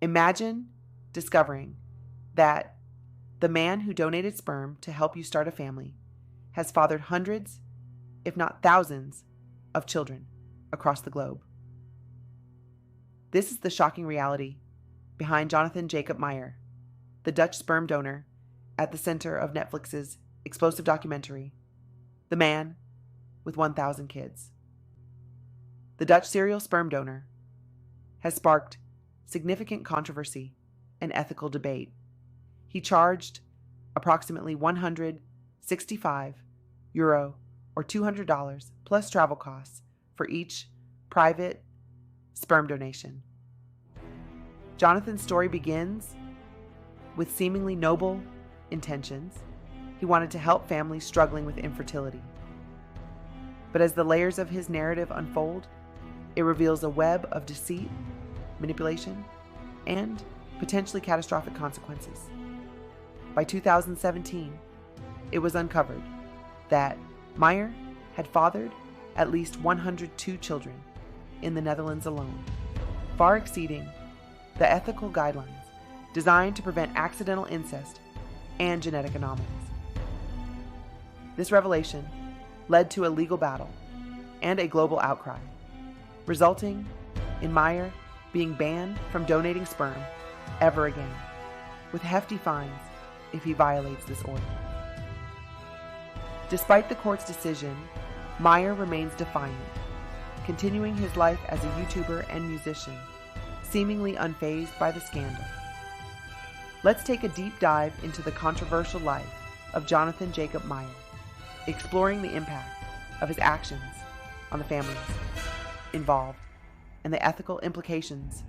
Imagine discovering that the man who donated sperm to help you start a family has fathered hundreds, if not thousands, of children across the globe. This is the shocking reality behind Jonathan Jacob Meyer, the Dutch sperm donor at the center of Netflix's explosive documentary, The Man with 1,000 Kids. The Dutch serial sperm donor has sparked significant controversy and ethical debate. He charged approximately €165 or $200 plus travel costs for each private sperm donation. Jonathan's story begins with seemingly noble intentions. He wanted to help families struggling with infertility. But as the layers of his narrative unfold, it reveals a web of deceit, manipulation, and potentially catastrophic consequences. By 2017, it was uncovered that Meyer had fathered at least 102 children in the Netherlands alone, far exceeding the ethical guidelines designed to prevent accidental incest and genetic anomalies. This revelation led to a legal battle and a global outcry, resulting in Meyer being banned from donating sperm ever again, with hefty fines if he violates this order. Despite the court's decision, Meyer remains defiant, continuing his life as a YouTuber and musician, seemingly unfazed by the scandal. Let's take a deep dive into the controversial life of Jonathan Jacob Meyer, exploring the impact of his actions on the families involved and the ethical implications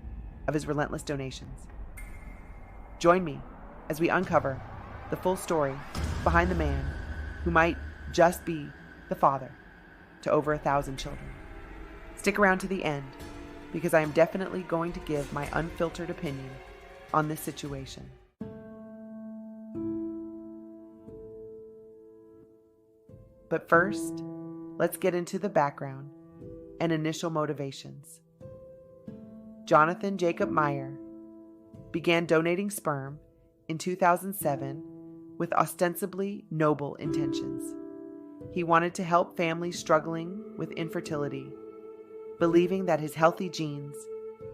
of his relentless donations. Join me as we uncover the full story behind the man who might just be the father to over 1,000 children. Stick around to the end, because I am definitely going to give my unfiltered opinion on this situation. But first, let's get into the background and initial motivations. Jonathan Jacob Meyer began donating sperm in 2007 with ostensibly noble intentions. He wanted to help families struggling with infertility, believing that his healthy genes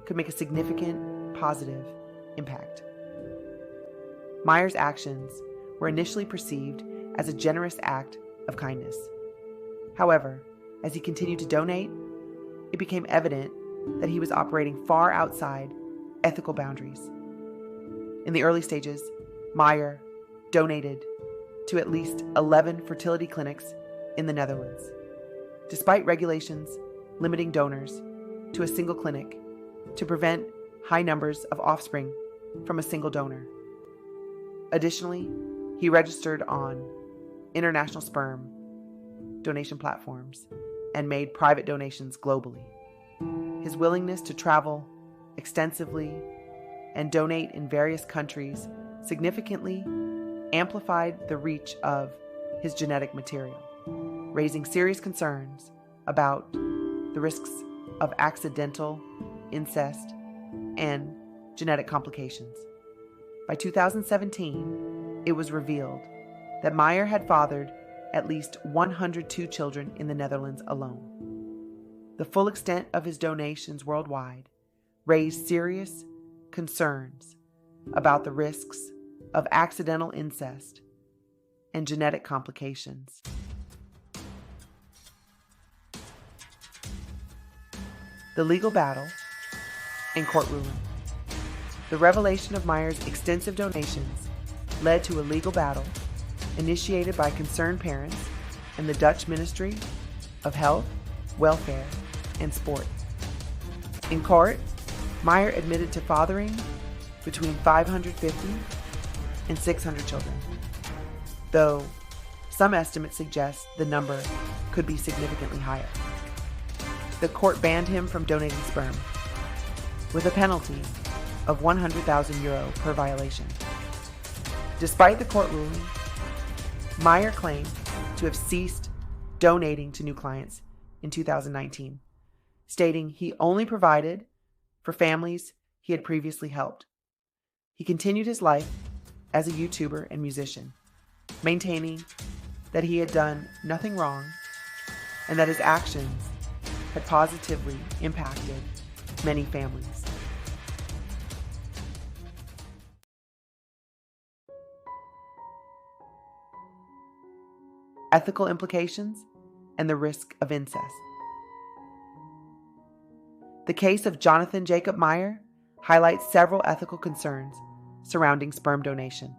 could make a significant positive impact. Meyer's actions were initially perceived as a generous act of kindness. However, as he continued to donate, it became evident that he was operating far outside ethical boundaries. In the early stages, Meyer donated to at least 11 fertility clinics in the Netherlands, despite regulations limiting donors to a single clinic to prevent high numbers of offspring from a single donor. Additionally, he registered on international sperm donation platforms and made private donations globally. His willingness to travel extensively and donate in various countries significantly amplified the reach of his genetic material, raising serious concerns about the risks of accidental incest and genetic complications. By 2017, it was revealed that Meyer had fathered at least 102 children in the Netherlands alone. The full extent of his donations worldwide raised serious concerns about the risks of accidental incest and genetic complications. The legal battle and court ruling. The revelation of Meyer's extensive donations led to a legal battle initiated by concerned parents and the Dutch Ministry of Health, Welfare, and Sport. In court, Meyer admitted to fathering between 550 and 600 children, though some estimates suggest the number could be significantly higher. The court banned him from donating sperm, with a penalty of €100,000 per violation. Despite the court ruling, Meyer claimed to have ceased donating to new clients in 2019, stating he only provided for families he had previously helped. He continued his life as a YouTuber and musician, maintaining that he had done nothing wrong and that his actions had positively impacted many families. Ethical implications and the risk of incest. The case of Jonathan Jacob Meyer highlights several ethical concerns surrounding sperm donation.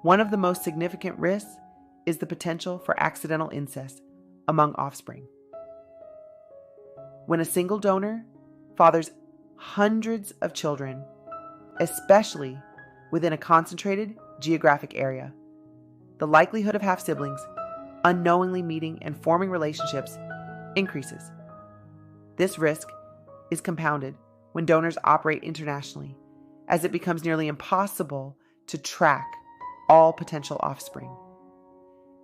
One of the most significant risks is the potential for accidental incest among offspring. When a single donor fathers hundreds of children, especially within a concentrated geographic area, the likelihood of half-siblings unknowingly meeting and forming relationships increases. This risk is compounded when donors operate internationally, as it becomes nearly impossible to track all potential offspring.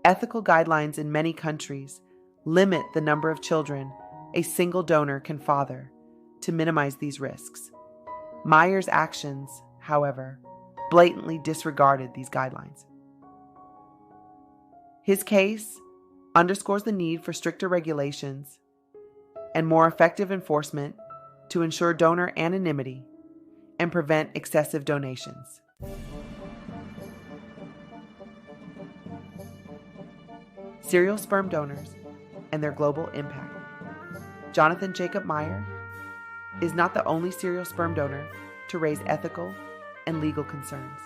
Ethical guidelines in many countries limit the number of children a single donor can father to minimize these risks. Meyer's actions, however, blatantly disregarded these guidelines. His case underscores the need for stricter regulations and more effective enforcement to ensure donor anonymity and prevent excessive donations. Serial sperm donors and their global impact. Jonathan Jacob Meyer is not the only serial sperm donor to raise ethical and legal concerns.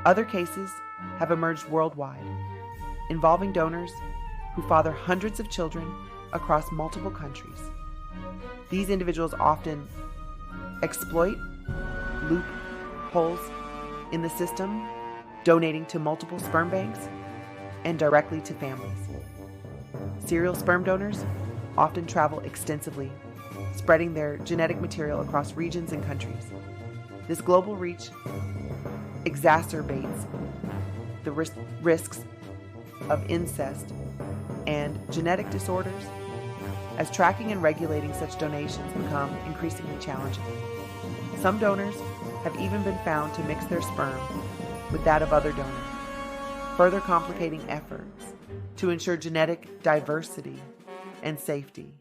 Other cases have emerged worldwide, involving donors who father hundreds of children across multiple countries. These individuals often exploit loopholes in the system, donating to multiple sperm banks and directly to families. Serial sperm donors often travel extensively, spreading their genetic material across regions and countries. This global reach exacerbates the risks of incest and genetic disorders, as tracking and regulating such donations become increasingly challenging. Some donors have even been found to mix their sperm with that of other donors, further complicating efforts to ensure genetic diversity and safety.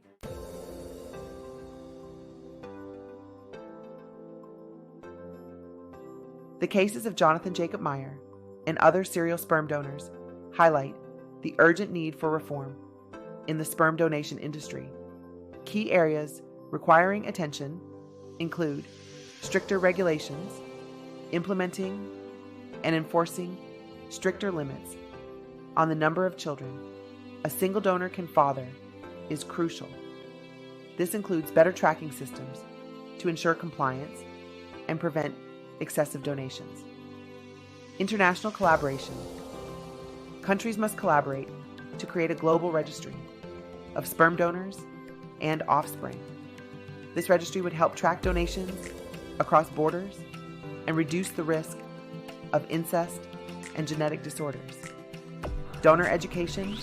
The cases of Jonathan Jacob Meyer and other serial sperm donors highlight the urgent need for reform in the sperm donation industry. Key areas requiring attention include stricter regulations, implementing and enforcing stricter limits on the number of children a single donor can father is crucial. This includes better tracking systems to ensure compliance and prevent excessive donations. International collaboration. Countries must collaborate to create a global registry of sperm donors and offspring. This registry would help track donations across borders and reduce the risk of incest and genetic disorders. Donor education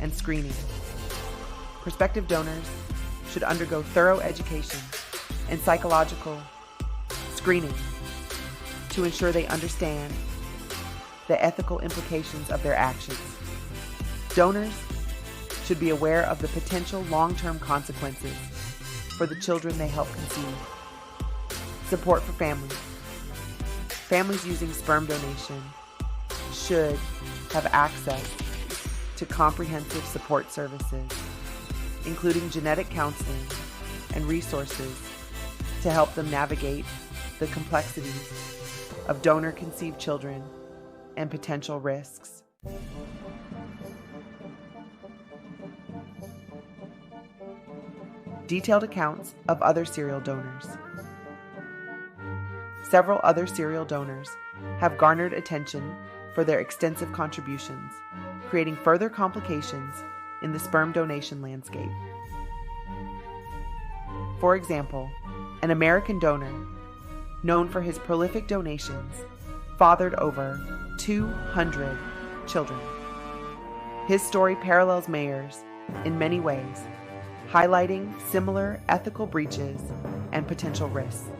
and screening. Prospective donors should undergo thorough education and psychological screening to ensure they understand the ethical implications of their actions. Donors should be aware of the potential long-term consequences for the children they help conceive. Support for families. Families using sperm donation should have access to comprehensive support services, including genetic counseling and resources to help them navigate the complexities of donor-conceived children and potential risks. Detailed accounts of other serial donors. Several other serial donors have garnered attention for their extensive contributions, creating further complications in the sperm donation landscape. For example, an American donor, known for his prolific donations, fathered over 200 children. His story parallels Meyer's in many ways, highlighting similar ethical breaches and potential risks.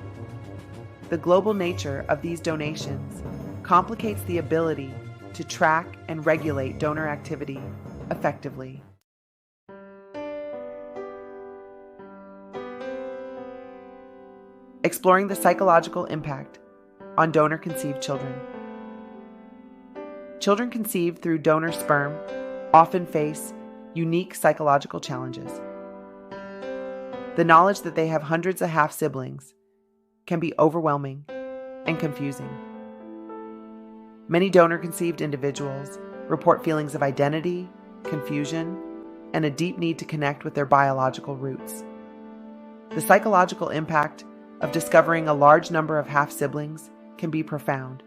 The global nature of these donations complicates the ability to track and regulate donor activity effectively. Exploring the psychological impact on donor-conceived children. Children conceived through donor sperm often face unique psychological challenges. The knowledge that they have hundreds of half-siblings can be overwhelming and confusing. Many donor-conceived individuals report feelings of identity, confusion, and a deep need to connect with their biological roots. The psychological impact of discovering a large number of half-siblings can be profound,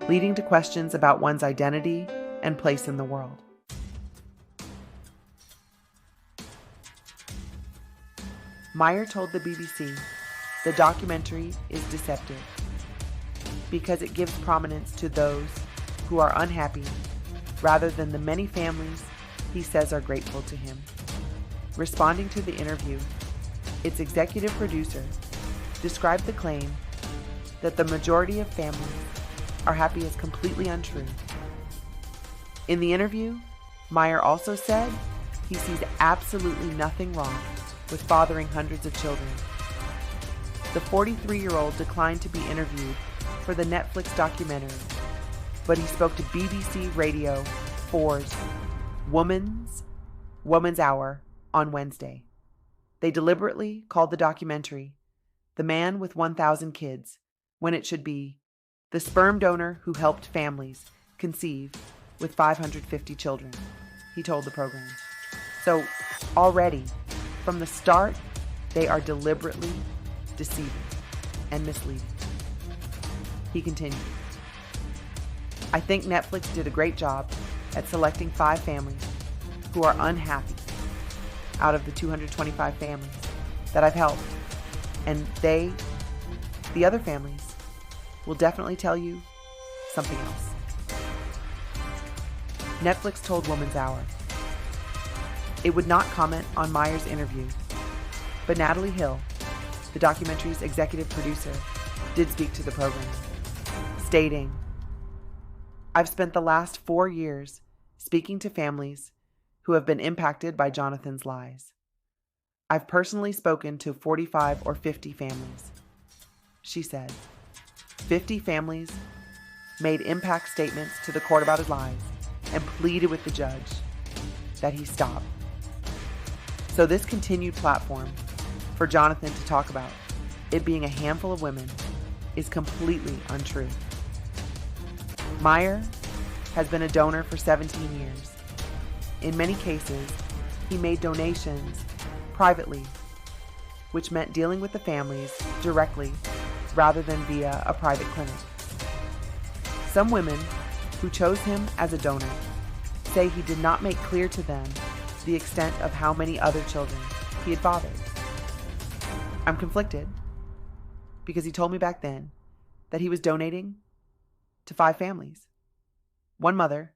leading to questions about one's identity and place in the world. Meyer told the BBC the documentary is deceptive because it gives prominence to those who are unhappy rather than the many families he says are grateful to him. Responding to the interview, its executive producer described the claim that the majority of families are happy as completely untrue. In the interview, Meyer also said he sees absolutely nothing wrong with fathering hundreds of children. The 43-year-old declined to be interviewed for the Netflix documentary, but he spoke to BBC Radio 4's Woman's Hour on Wednesday. They deliberately called the documentary "The Man with 1,000 Kids," when it should be "The Sperm Donor Who Helped Families Conceive with 550 Children," he told the program. So already, from the start, they are deliberately deceiving and misleading. He continued, "I think Netflix did a great job at selecting 5 families who are unhappy out of the 225 families that I've helped, and the other families, will definitely tell you something else." Netflix told Woman's Hour it would not comment on Meyer's interview, but Natalie Hill, the documentary's executive producer, did speak to the program, stating, "I've spent the last 4 years speaking to families who have been impacted by Jonathan's lies. I've personally spoken to 45 or 50 families." She said 50 families made impact statements to the court about his lies and pleaded with the judge that he stop. So this continued platform for Jonathan to talk about it being a handful of women is completely untrue. Meyer has been a donor for 17 years. In many cases, he made donations privately, which meant dealing with the families directly rather than via a private clinic. Some women who chose him as a donor say he did not make clear to them the extent of how many other children he had fathered. I'm conflicted because he told me back then that he was donating to 5 families. One mother,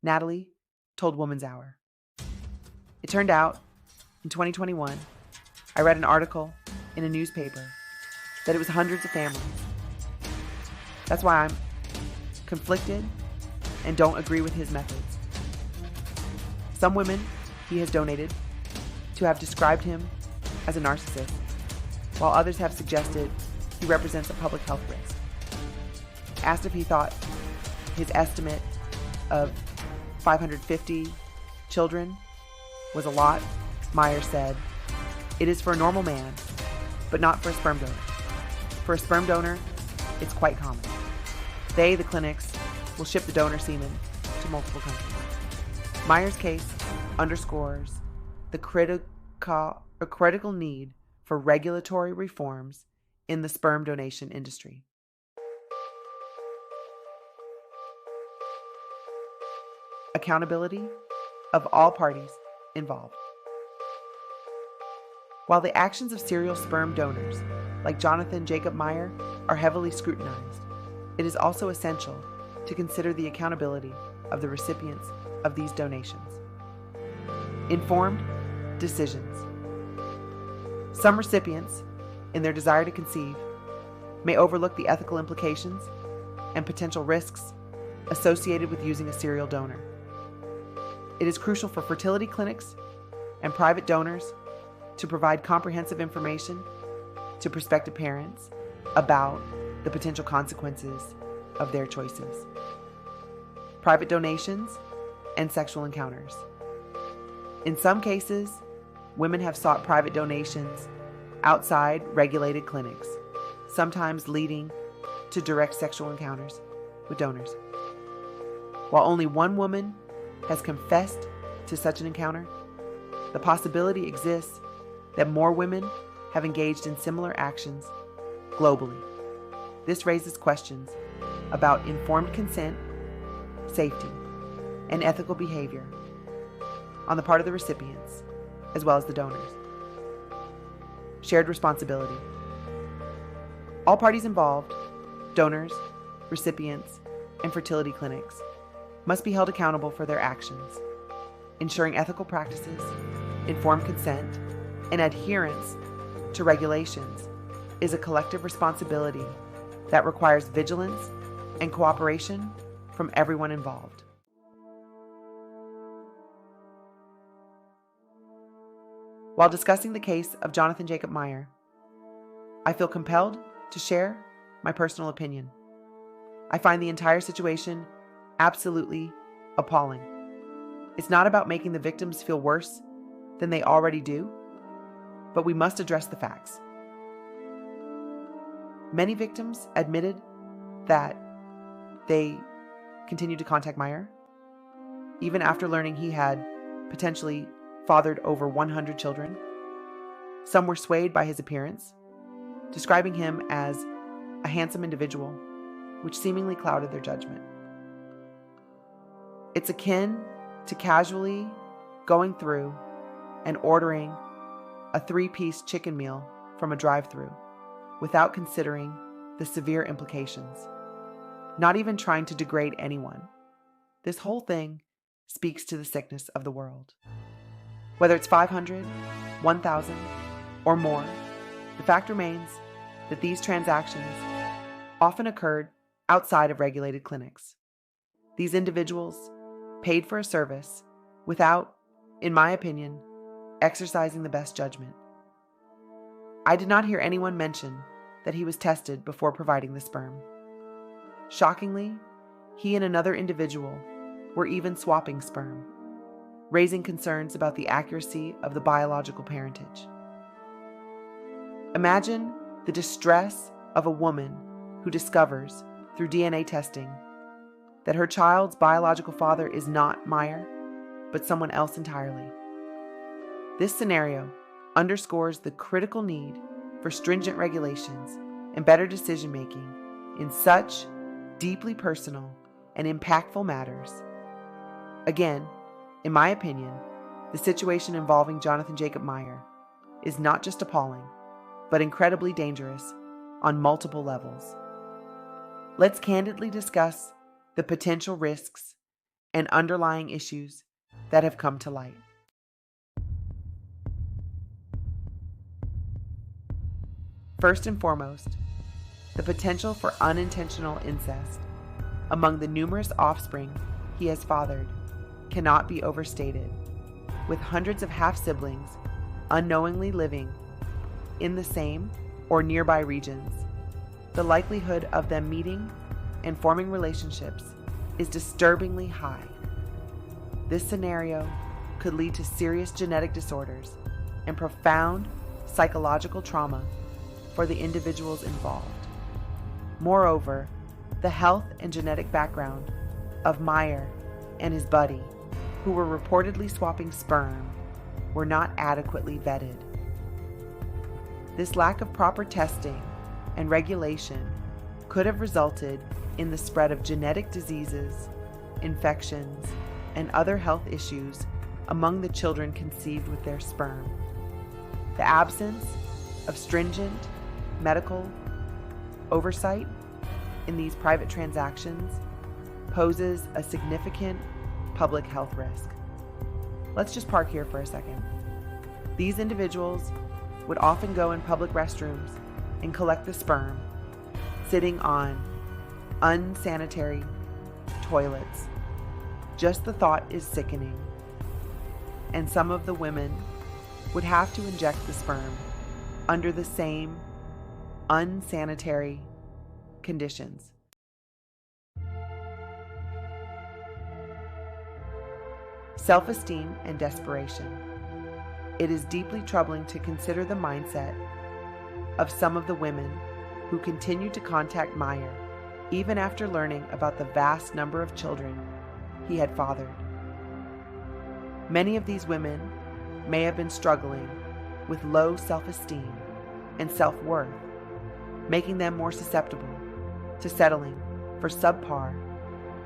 Natalie, told Woman's Hour. It turned out, in 2021, I read an article in a newspaper that it was hundreds of families. That's why I'm conflicted and don't agree with his methods. Some women he has donated to have described him as a narcissist, while others have suggested he represents a public health risk. Asked if he thought his estimate of 550 children was a lot, Meyer said, "It is for a normal man, but not for a sperm donor. For a sperm donor, it's quite common. The clinics, will ship the donor semen to multiple countries." Meyer's case underscores the critical need for regulatory reforms in the sperm donation industry. Accountability of all parties involved. While the actions of serial sperm donors, like Jonathan Jacob Meyer, are heavily scrutinized, it is also essential to consider the accountability of the recipients of these donations. Informed decisions. Some recipients, in their desire to conceive, may overlook the ethical implications and potential risks associated with using a serial donor. It is crucial for fertility clinics and private donors to provide comprehensive information to prospective parents about the potential consequences of their choices. Private donations and sexual encounters. In some cases, women have sought private donations outside regulated clinics, sometimes leading to direct sexual encounters with donors. While only one woman has confessed to such an encounter, the possibility exists that more women have engaged in similar actions globally. This raises questions about informed consent, safety, and ethical behavior on the part of the recipients as well as the donors. Shared responsibility. All parties involved, donors, recipients, and fertility clinics, must be held accountable for their actions. Ensuring ethical practices, informed consent, and adherence to regulations is a collective responsibility that requires vigilance and cooperation from everyone involved. While discussing the case of Jonathan Jacob Meyer, I feel compelled to share my personal opinion. I find the entire situation absolutely appalling. It's not about making the victims feel worse than they already do, but we must address the facts. Many victims admitted that they continued to contact Meyer, even after learning he had potentially fathered over 100 children. Some were swayed by his appearance, describing him as a handsome individual, which seemingly clouded their judgment. It's akin to casually going through and ordering a 3-piece chicken meal from a drive-thru without considering the severe implications, not even trying to degrade anyone. This whole thing speaks to the sickness of the world. Whether it's 500, 1,000, or more, the fact remains that these transactions often occurred outside of regulated clinics. These individuals paid for a service without, in my opinion, exercising the best judgment. I did not hear anyone mention that he was tested before providing the sperm. Shockingly, he and another individual were even swapping sperm, raising concerns about the accuracy of the biological parentage. Imagine the distress of a woman who discovers through DNA testing that her child's biological father is not Meyer, but someone else entirely. This scenario underscores the critical need for stringent regulations and better decision-making in such deeply personal and impactful matters. Again, in my opinion, the situation involving Jonathan Jacob Meyer is not just appalling, but incredibly dangerous on multiple levels. Let's candidly discuss the potential risks and underlying issues that have come to light. First and foremost, the potential for unintentional incest among the numerous offspring he has fathered cannot be overstated. With hundreds of half-siblings unknowingly living in the same or nearby regions, the likelihood of them meeting and forming relationships is disturbingly high. This scenario could lead to serious genetic disorders and profound psychological trauma for the individuals involved. Moreover, the health and genetic background of Meyer and his buddy, who were reportedly swapping sperm, were not adequately vetted. This lack of proper testing and regulation could have resulted in the spread of genetic diseases, infections, and other health issues among the children conceived with their sperm. The absence of stringent medical oversight in these private transactions poses a significant public health risk. Let's just park here for a second. These individuals would often go in public restrooms and collect the sperm, sitting on unsanitary toilets. Just the thought is sickening. And some of the women would have to inject the sperm under the same unsanitary conditions. Self-esteem and desperation. It is deeply troubling to consider the mindset of some of the women who continued to contact Meyer even after learning about the vast number of children he had fathered. Many of these women may have been struggling with low self-esteem and self-worth, making them more susceptible to settling for subpar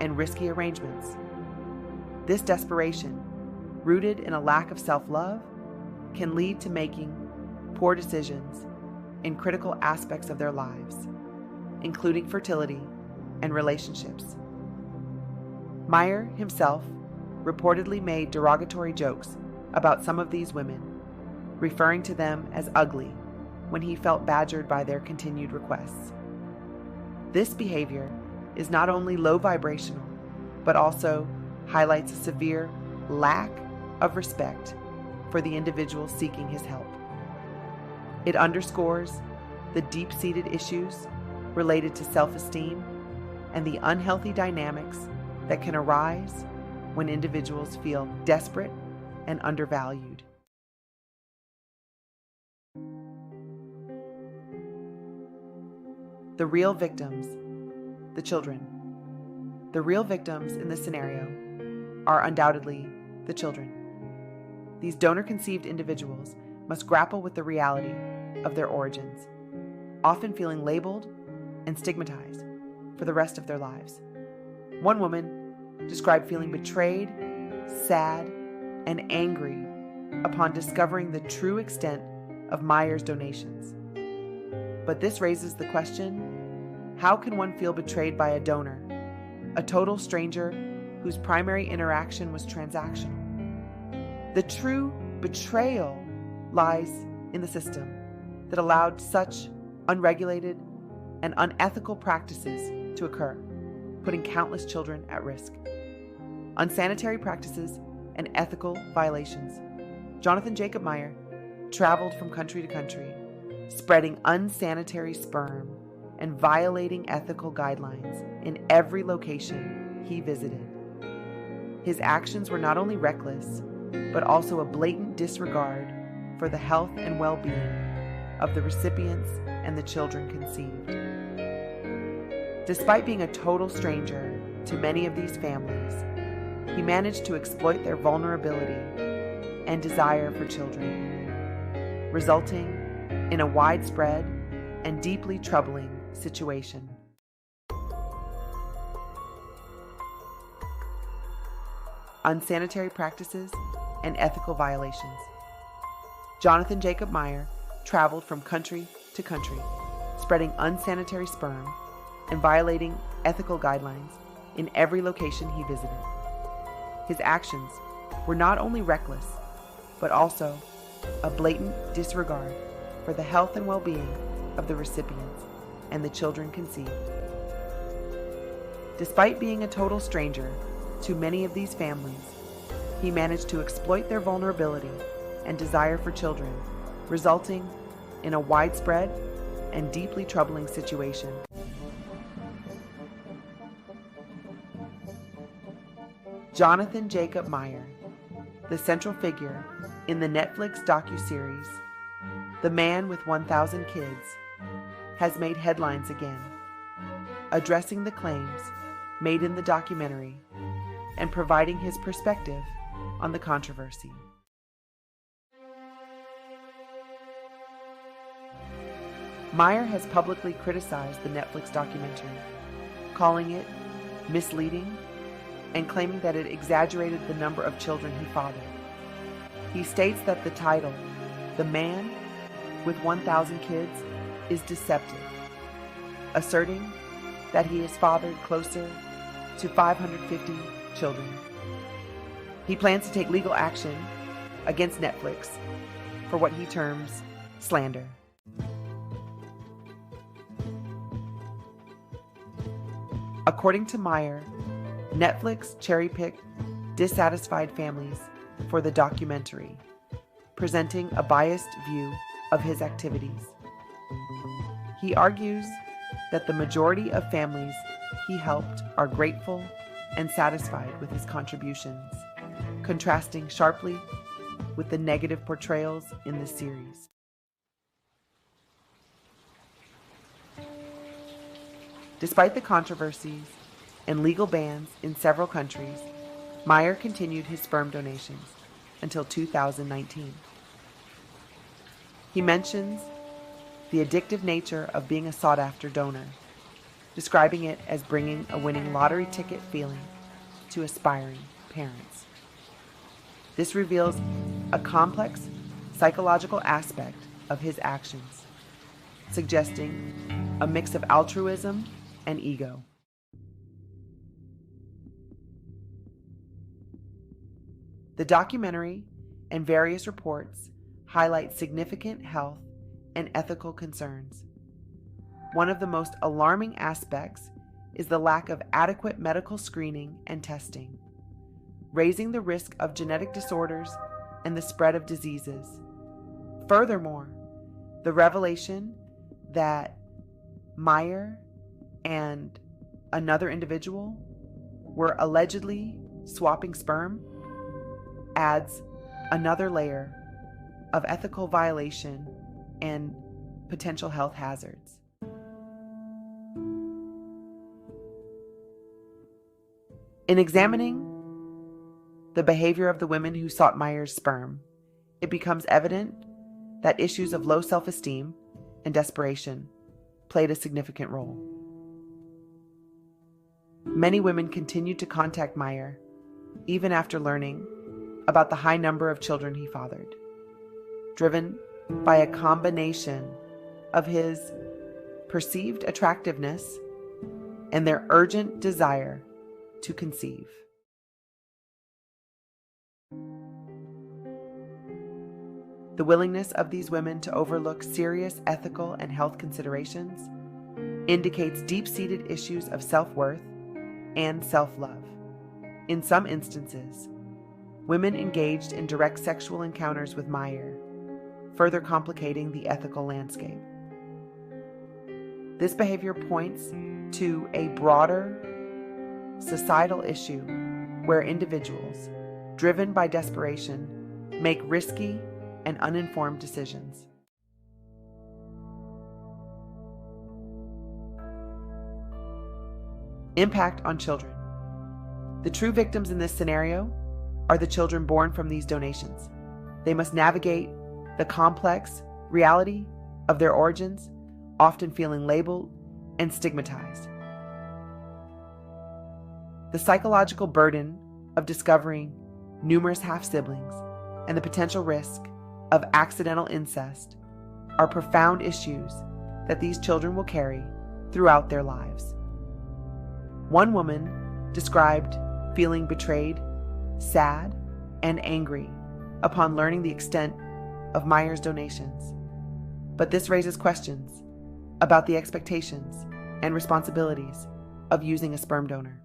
and risky arrangements. This desperation, rooted in a lack of self-love, can lead to making poor decisions in critical aspects of their lives, including fertility and relationships. Meyer himself reportedly made derogatory jokes about some of these women, referring to them as ugly when he felt badgered by their continued requests. This behavior is not only low vibrational, but also highlights a severe lack of respect for the individual seeking his help. It underscores the deep-seated issues related to self-esteem and the unhealthy dynamics that can arise when individuals feel desperate and undervalued. The real victims, the children. The real victims in this scenario are undoubtedly the children. These donor-conceived individuals must grapple with the reality of their origins, often feeling labeled and stigmatized for the rest of their lives. One woman described feeling betrayed, sad, and angry upon discovering the true extent of Meyer's donations. But this raises the question, how can one feel betrayed by a donor, a total stranger whose primary interaction was transactional? The true betrayal lies in the system that allowed such unregulated and unethical practices to occur, putting countless children at risk. Unsanitary practices and ethical violations. Jonathan Jacob Meyer traveled from country to country, spreading unsanitary sperm and violating ethical guidelines in every location he visited. His actions were not only reckless, but also a blatant disregard for the health and well-being of the recipients and the children conceived. Despite being a total stranger to many of these families, he managed to exploit their vulnerability and desire for children, resulting in a widespread and deeply troubling situation. Unsanitary practices and ethical violations. Jonathan Jacob Meyer traveled from country to country, spreading unsanitary sperm and violating ethical guidelines in every location he visited. His actions were not only reckless, but also a blatant disregard for the health and well-being of the recipients and the children conceived. Despite being a total stranger to many of these families, he managed to exploit their vulnerability and desire for children, resulting in a widespread and deeply troubling situation. Jonathan Jacob Meyer, the central figure in the Netflix docuseries The Man with 1,000 Kids, has made headlines again, addressing the claims made in the documentary and providing his perspective on the controversy. Meyer has publicly criticized the Netflix documentary, calling it misleading and claiming that it exaggerated the number of children he fathered. He states that the title, The Man with 1,000 Kids, is deceptive, asserting that he has fathered closer to 550 children. He plans to take legal action against Netflix for what he terms slander. According to Meyer, Netflix cherry-picked dissatisfied families for the documentary, presenting a biased view of his activities. He argues that the majority of families he helped are grateful and satisfied with his contributions, contrasting sharply with the negative portrayals in the series. Despite the controversies and legal bans in several countries, Meyer continued his sperm donations until 2019. He mentions the addictive nature of being a sought-after donor, describing it as bringing a winning lottery ticket feeling to aspiring parents. This reveals a complex psychological aspect of his actions, suggesting a mix of altruism and ego. The documentary and various reports highlight significant health and ethical concerns. One of the most alarming aspects is the lack of adequate medical screening and testing, raising the risk of genetic disorders and the spread of diseases. Furthermore, the revelation that Meyer and another individual were allegedly swapping sperm adds another layer of ethical violation and potential health hazards. In examining the behavior of the women who sought Meyer's sperm, it becomes evident that issues of low self-esteem and desperation played a significant role. Many women continued to contact Meyer even after learning about the high number of children he fathered, driven by a combination of his perceived attractiveness and their urgent desire to conceive. The willingness of these women to overlook serious ethical and health considerations indicates deep-seated issues of self-worth and self-love. In some instances, women engaged in direct sexual encounters with Meyer, further complicating the ethical landscape. This behavior points to a broader societal issue where individuals, driven by desperation, make risky and uninformed decisions. Impact on children. The true victims in this scenario are the children born from these donations. They must navigate the complex reality of their origins, often feeling labeled and stigmatized. The psychological burden of discovering numerous half-siblings and the potential risk of accidental incest are profound issues that these children will carry throughout their lives. One woman described feeling betrayed, sad, and angry upon learning the extent of Meyer's donations. But this raises questions about the expectations and responsibilities of using a sperm donor.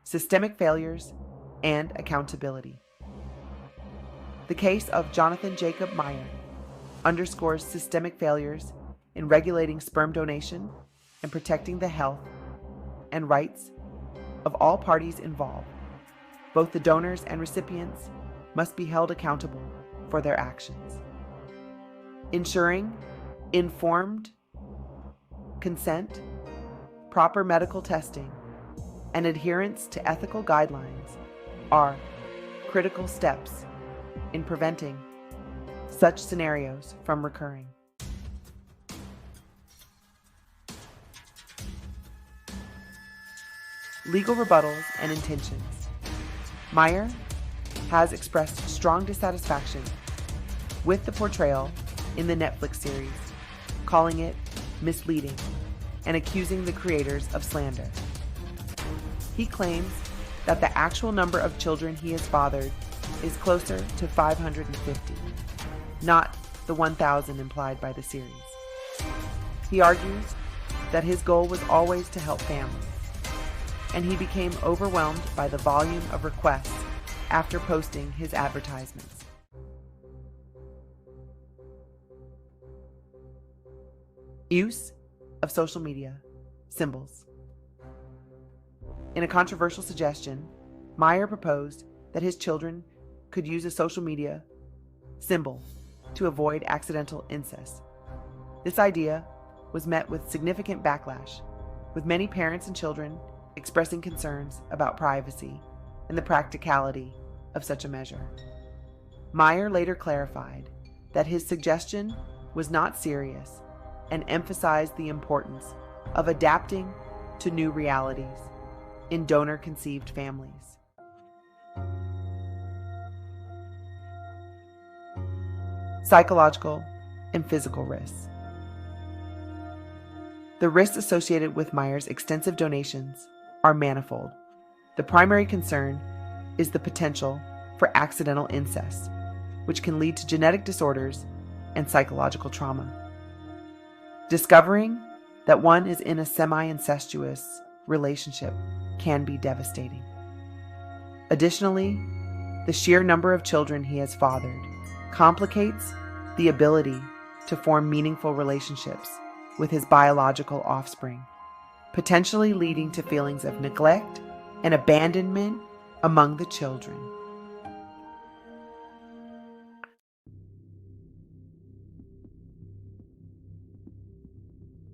Systemic failures and accountability. The case of Jonathan Jacob Meyer underscores systemic failures in regulating sperm donation and protecting the health and rights of all parties involved. Both the donors and recipients must be held accountable for their actions. Ensuring informed consent, proper medical testing, and adherence to ethical guidelines are critical steps in preventing such scenarios from recurring. Legal rebuttals and intentions. Meyer has expressed strong dissatisfaction with the portrayal in the Netflix series, calling it misleading and accusing the creators of slander. He claims that the actual number of children he has fathered is closer to 550, not the 1,000 implied by the series. He argues that his goal was always to help families, and he became overwhelmed by the volume of requests after posting his advertisements. Use of social media symbols. In a controversial suggestion, Meyer proposed that his children could use a social media symbol to avoid accidental incest. This idea was met with significant backlash, with many parents and children expressing concerns about privacy and the practicality of such a measure. Meyer later clarified that his suggestion was not serious and emphasized the importance of adapting to new realities in donor-conceived families. Psychological and physical risks. The risks associated with Meyer's extensive donations are manifold. The primary concern is the potential for accidental incest, which can lead to genetic disorders and psychological trauma. Discovering that one is in a semi-incestuous relationship can be devastating. Additionally, the sheer number of children he has fathered complicates the ability to form meaningful relationships with his biological offspring, potentially leading to feelings of neglect and abandonment among the children.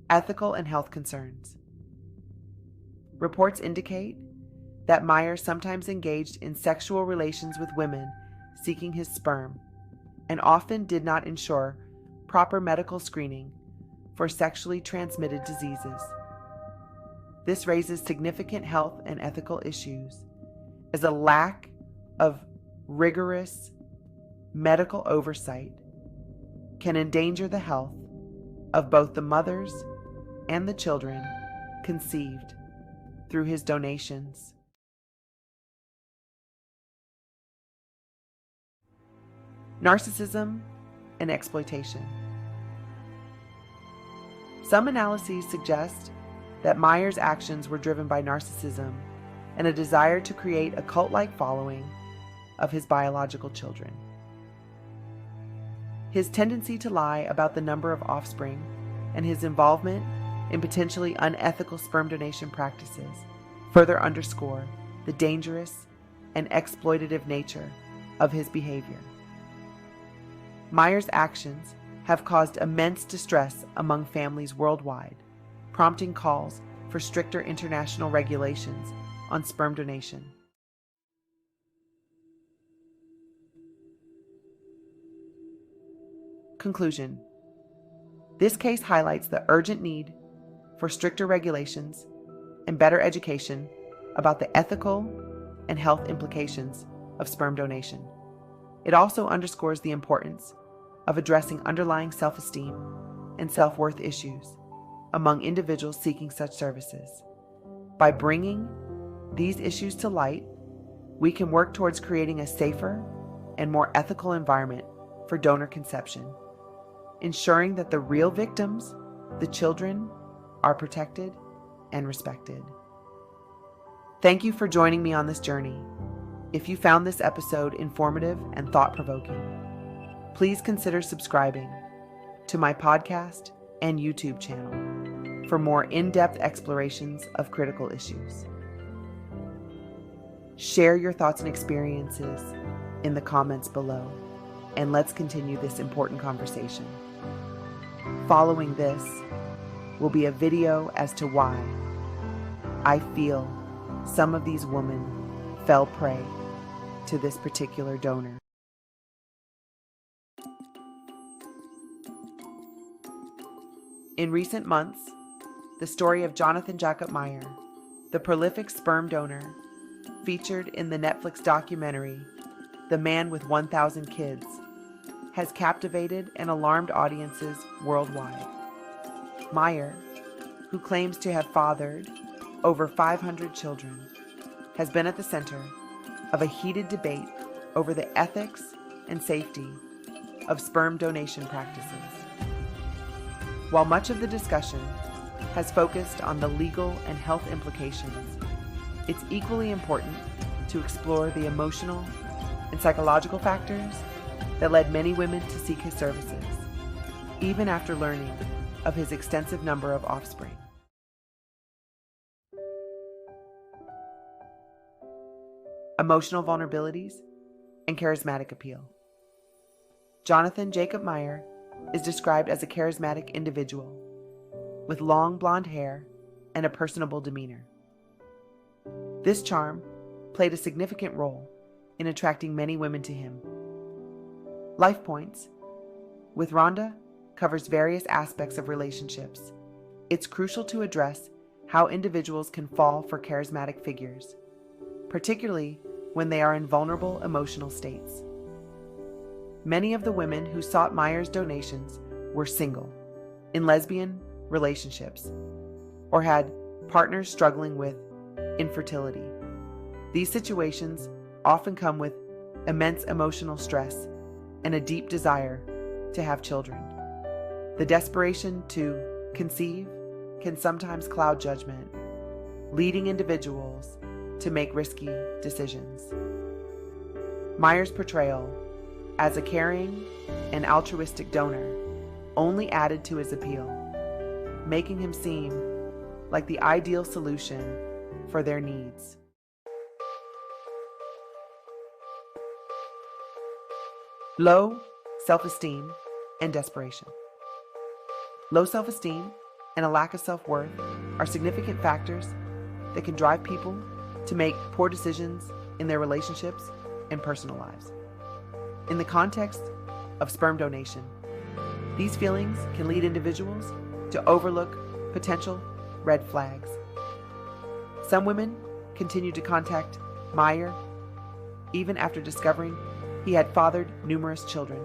Ethical and health concerns. Reports indicate that Meyer sometimes engaged in sexual relations with women seeking his sperm and often did not ensure proper medical screening for sexually transmitted diseases. This raises significant health and ethical issues, as a lack of rigorous medical oversight can endanger the health of both the mothers and the children conceived through his donations. Narcissism and exploitation. Some analyses suggest that Meyer's actions were driven by narcissism and a desire to create a cult-like following of his biological children. His tendency to lie about the number of offspring and his involvement in potentially unethical sperm donation practices further underscore the dangerous and exploitative nature of his behavior. Meyer's actions have caused immense distress among families worldwide, prompting calls for stricter international regulations on sperm donation. Conclusion. This case highlights the urgent need for stricter regulations and better education about the ethical and health implications of sperm donation. It also underscores the importance of addressing underlying self-esteem and self-worth issues among individuals seeking such services. By bringing these issues to light, we can work towards creating a safer and more ethical environment for donor conception, ensuring that the real victims, the children, are protected and respected. Thank you for joining me on this journey. If you found this episode informative and thought-provoking, please consider subscribing to my podcast and YouTube channel for more in-depth explorations of critical issues. Share your thoughts and experiences in the comments below, and let's continue this important conversation. Following this will be a video as to why I feel some of these women fell prey to this particular donor. In recent months, the story of Jonathan Jacob Meyer, the prolific sperm donor, featured in the Netflix documentary, The Man with 1,000 Kids, has captivated and alarmed audiences worldwide. Meyer, who claims to have fathered over 500 children, has been at the center of a heated debate over the ethics and safety of sperm donation practices. While much of the discussion has focused on the legal and health implications, it's equally important to explore the emotional and psychological factors that led many women to seek his services, even after learning of his extensive number of offspring. Emotional vulnerabilities and charismatic appeal. Jonathan Jacob Meyer is described as a charismatic individual with long blonde hair and a personable demeanor. This charm played a significant role in attracting many women to him. Life Points with Ronda covers various aspects of relationships. It's crucial to address how individuals can fall for charismatic figures, particularly when they are in vulnerable emotional states. Many of the women who sought Meyer's donations were single, in lesbian relationships, or had partners struggling with infertility. These situations often come with immense emotional stress and a deep desire to have children. The desperation to conceive can sometimes cloud judgment, leading individuals to make risky decisions. Meyer's portrayal as a caring and altruistic donor only added to his appeal, making him seem like the ideal solution for their needs. Low self-esteem and desperation. Low self-esteem and a lack of self-worth are significant factors that can drive people to make poor decisions in their relationships and personal lives. In the context of sperm donation, these feelings can lead individuals to overlook potential red flags. Some women continue to contact Meyer even after discovering he had fathered numerous children.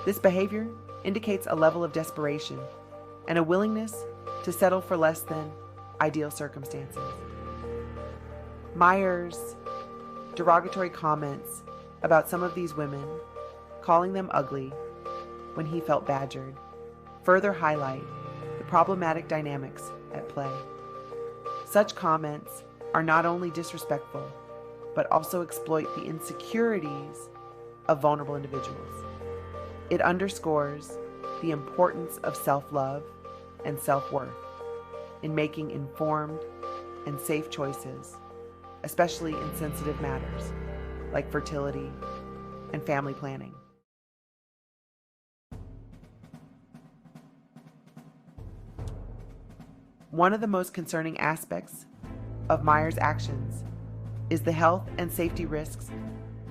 This behavior indicates a level of desperation and a willingness to settle for less than ideal circumstances. Meyer's derogatory comments about some of these women, calling them ugly when he felt badgered, further highlight the problematic dynamics at play. Such comments are not only disrespectful, but also exploit the insecurities of vulnerable individuals. It underscores the importance of self-love and self-worth in making informed and safe choices, especially in sensitive matters like fertility and family planning. One of the most concerning aspects of Meyer's actions is the health and safety risks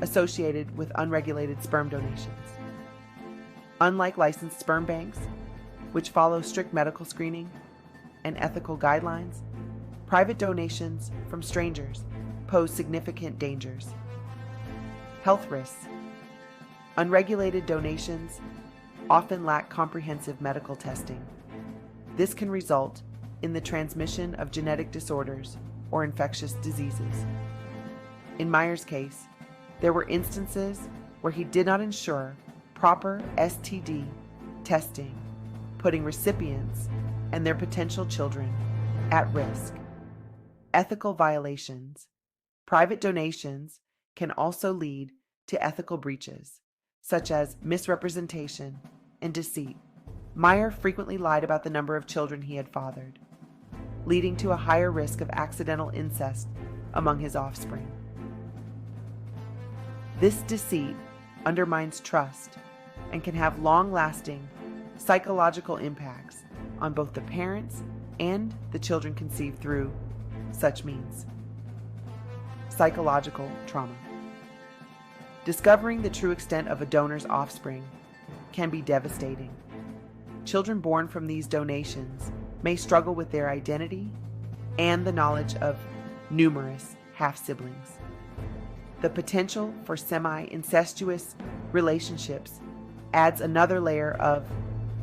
associated with unregulated sperm donations. Unlike licensed sperm banks, which follow strict medical screening and ethical guidelines, private donations from strangers pose significant dangers. Health risks. Unregulated donations often lack comprehensive medical testing. This can result in the transmission of genetic disorders or infectious diseases. In Meyer's case, there were instances where he did not ensure proper STD testing, putting recipients and their potential children at risk. Ethical violations. Private donations can also lead to ethical breaches, such as misrepresentation and deceit. Meyer frequently lied about the number of children he had fathered, leading to a higher risk of accidental incest among his offspring. This deceit undermines trust and can have long-lasting psychological impacts on both the parents and the children conceived through such means. Psychological trauma. Discovering the true extent of a donor's offspring can be devastating. Children born from these donations may struggle with their identity and the knowledge of numerous half-siblings. The potential for semi-incestuous relationships adds another layer of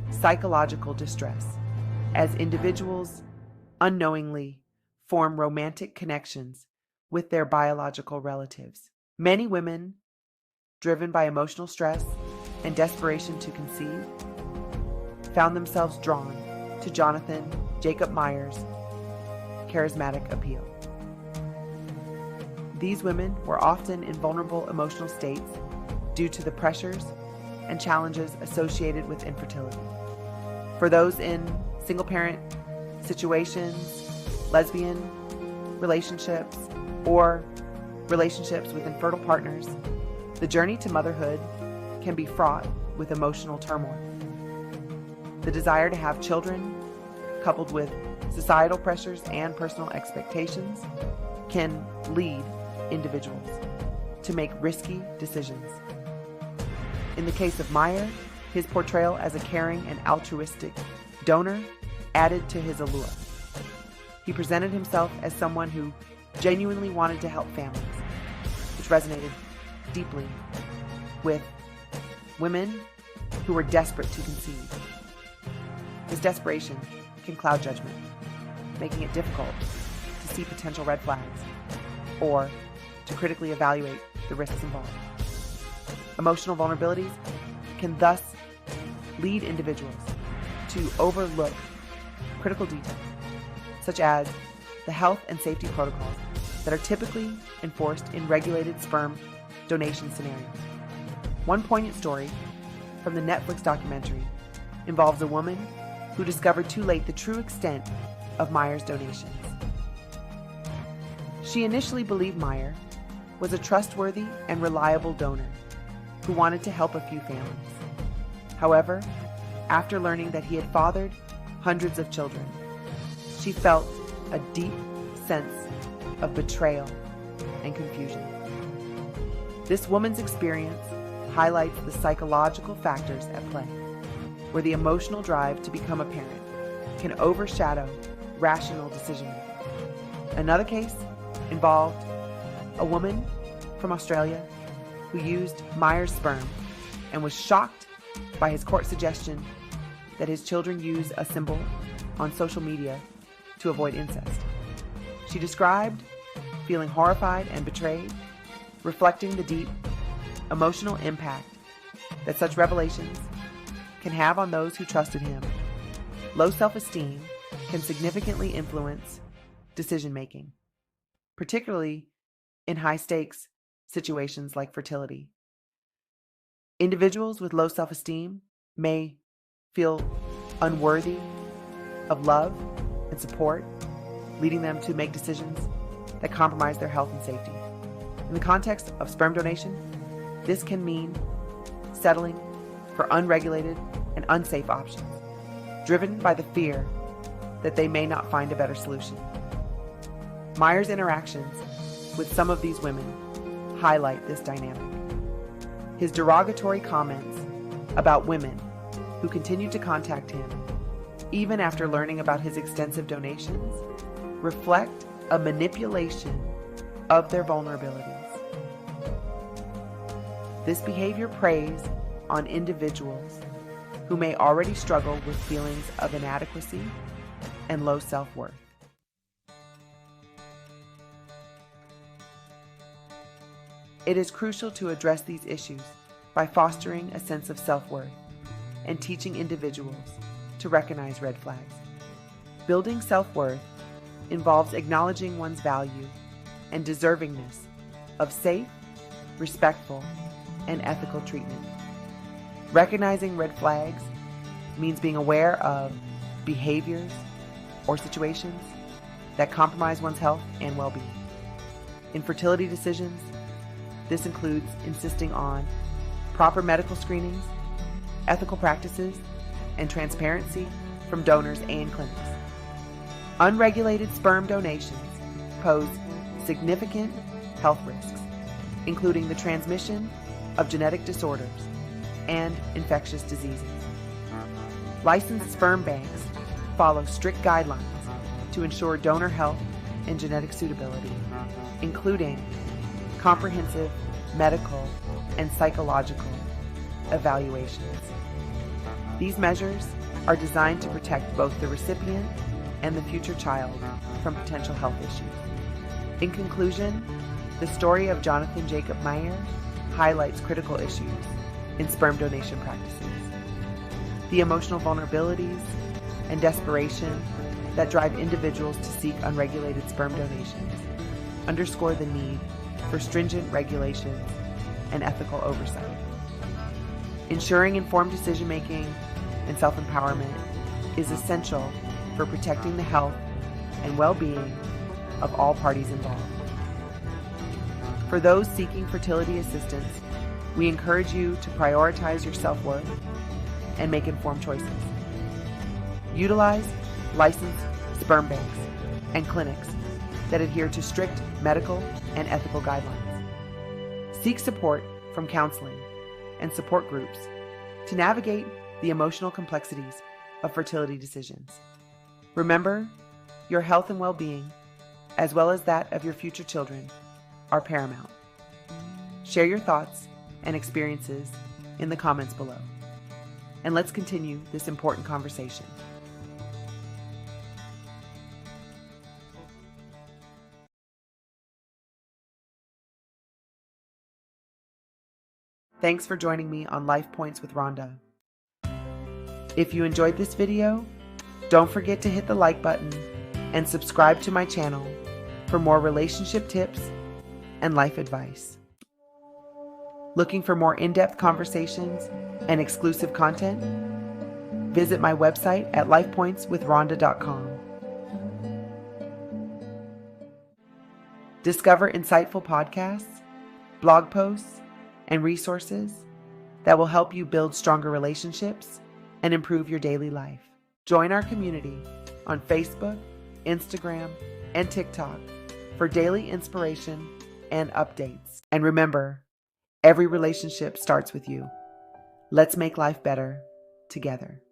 psychological distress as individuals unknowingly form romantic connections with their biological relatives. Many women, driven by emotional stress and desperation to conceive, found themselves drawn to Jonathan Jacob Meyer's charismatic appeal. These women were often in vulnerable emotional states due to the pressures and challenges associated with infertility. For those in single-parent situations, lesbian relationships, or relationships with infertile partners, the journey to motherhood can be fraught with emotional turmoil. The desire to have children, coupled with societal pressures and personal expectations, can lead individuals to make risky decisions. In the case of Meyer, his portrayal as a caring and altruistic donor added to his allure. He presented himself as someone who genuinely wanted to help families, which resonated deeply with women who were desperate to conceive. This desperation can cloud judgment, making it difficult to see potential red flags or to critically evaluate the risks involved. Emotional vulnerabilities can thus lead individuals to overlook critical details, such as the health and safety protocols that are typically enforced in regulated sperm donation scenarios. One poignant story from the Netflix documentary involves a woman who discovered too late the true extent of Meyer's donations. She initially believed Meyer was a trustworthy and reliable donor who wanted to help a few families. However, after learning that he had fathered hundreds of children, she felt a deep sense of betrayal and confusion. This woman's experience highlights the psychological factors at play, where the emotional drive to become a parent can overshadow rational decision-making. Another case involved a woman from Australia who used Meyer's sperm and was shocked by his court suggestion that his children use a symbol on social media to avoid incest. She described feeling horrified and betrayed, reflecting the deep emotional impact that such revelations can have on those who trusted him. Low self-esteem can significantly influence decision-making, particularly in high-stakes situations like fertility. Individuals with low self-esteem may feel unworthy of love and support, leading them to make decisions that compromise their health and safety. In the context of sperm donation, this can mean settling for unregulated and unsafe options, driven by the fear that they may not find a better solution. Meyer's interactions with some of these women highlight this dynamic. His derogatory comments about women who continued to contact him, even after learning about his extensive donations, reflect a manipulation of their vulnerabilities. This behavior preys on individuals who may already struggle with feelings of inadequacy and low self-worth. It is crucial to address these issues by fostering a sense of self-worth and teaching individuals to recognize red flags. Building self-worth involves acknowledging one's value and deservingness of safe, respectful, and ethical treatment. Recognizing red flags means being aware of behaviors or situations that compromise one's health and well-being. In fertility decisions, this includes insisting on proper medical screenings, ethical practices, and transparency from donors and clinics. Unregulated sperm donations pose significant health risks, including the transmission of genetic disorders and infectious diseases. Licensed sperm banks follow strict guidelines to ensure donor health and genetic suitability, including comprehensive medical and psychological evaluations. These measures are designed to protect both the recipient and the future child from potential health issues. In conclusion, The story of Jonathan Jacob Meyer highlights critical issues in sperm donation practices. The emotional vulnerabilities and desperation that drive individuals to seek unregulated sperm donations underscore the need for stringent regulations and ethical oversight. Ensuring informed decision-making and self-empowerment is essential for protecting the health and well-being of all parties involved. For those seeking fertility assistance, we encourage you to prioritize your self-worth and make informed choices. Utilize licensed sperm banks and clinics that adhere to strict medical and ethical guidelines. Seek support from counseling and support groups to navigate the emotional complexities of fertility decisions. Remember, your health and well-being, as well as that of your future children, are paramount. Share your thoughts and experiences in the comments below, and let's continue this important conversation. Thanks for joining me on Life Points with Ronda. If you enjoyed this video, don't forget to hit the like button and subscribe to my channel for more relationship tips and life advice. Looking for more in-depth conversations and exclusive content? Visit my website at lifepointswithronda.com. Discover insightful podcasts, blog posts, and resources that will help you build stronger relationships and improve your daily life. Join our community on Facebook, Instagram, and TikTok for daily inspiration and updates. And remember, every relationship starts with you. Let's make life better together.